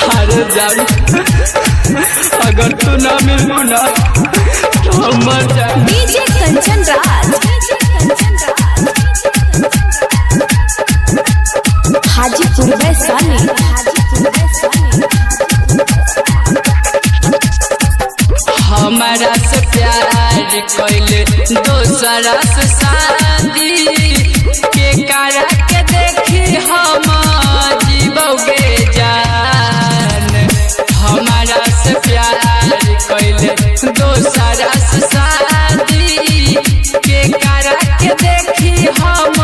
अरे जान अगर तू ना मिलू ना तो मर जाए। डीजे कंचन राज हाजीपुर वैशाली। हमारा से प्यार कैले दोसरा से शादी के करा के देखी हम जीवोगे जान। हमारा से प्यार कैले दोसरा से शादी के करा के देखी हम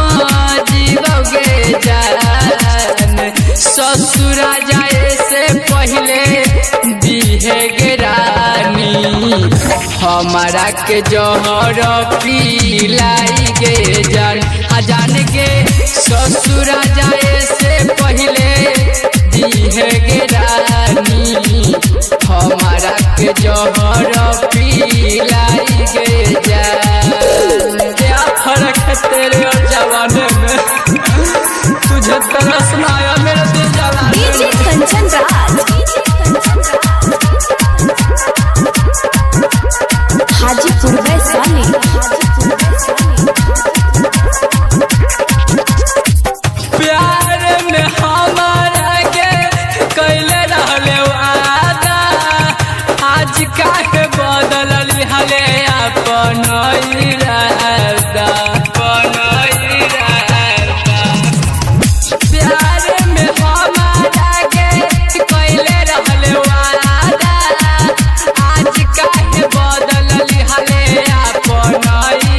जीवोगे जान। ससुरा जाए से पहले दिहे गिरानी हमारा के जहर पिलाई गे जान। जान के ससुरा जाए से पहले दिहे गिरानी हमारा के जहर पिलाई गे जान। क्या फर्क है तेरे और जवाने में, तुझे तरस ना आया मेरे दिल जवाने। डीजे कंचन राज हाजीपुर वैशाली। प्यार में हमारा के कैले रहले वादा आज काहे बदल हले अपन इरादा। प्यार में हमारा के कैले रहले वादा आज काहे बदल हले अपन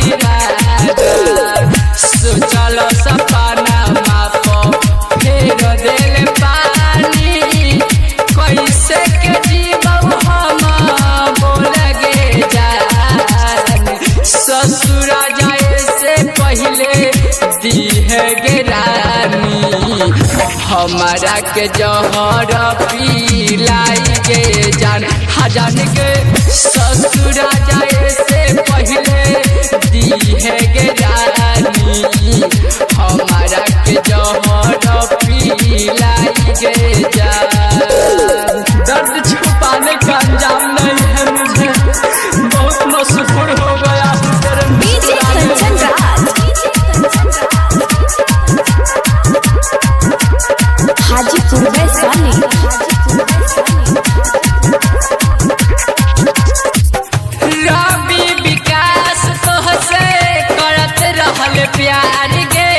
इरादा। सोचल सपना माप फेर दिल पानी कैसे के जीवन हम बोलगे जान। ससुरा जाए से पहले दिहे गिरानी हमारा के जहर पिलाई गे जान। जान के ससुरा जाए से पहले दिहे गिरानी हमारा के जहर पिलाई गे जान। दर्द छुपाने का अंजाम नहीं है मुझे, बहुत मशहूर हो गया तेरे डीजे कंचन राज हाजीपुर वैशाली। रवि विकास तोहसे करत रहल प्यार गे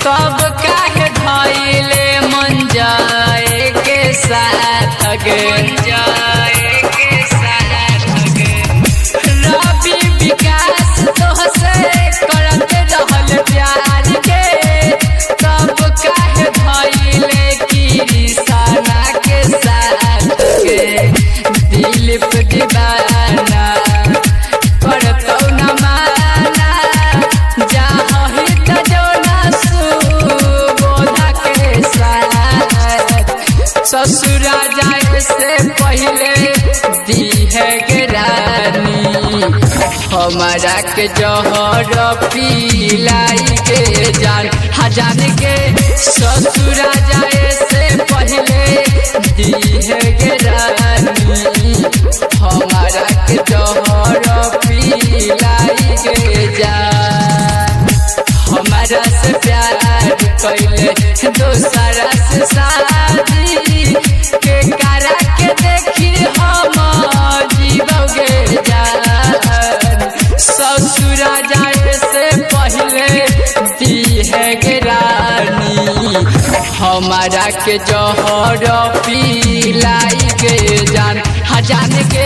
तब काहे भइले मन जाए के साथ गे। रवि विकास तोहसे करत रहल प्यार गे तब काहे भइले किसाना के साथ गे। दिलीप दीवाना करतौ न माना जाहि त जोना सुबोधा के साथ। ससुरा जाए से पहले दिहे गिरानी हमारा के जहर पिलाई गे जान। जान के ससुरा जाए से पहले दिहे गिरानी हमारा के जहर पिलाई गे जान। हमारा से प्यार कैले दोसरा से शादी के करा के देखी हम जीवोगे जान। ससुरा जाए से पहले दिहे गिरानी हमारा के जहर पिलाई गे जान। जान के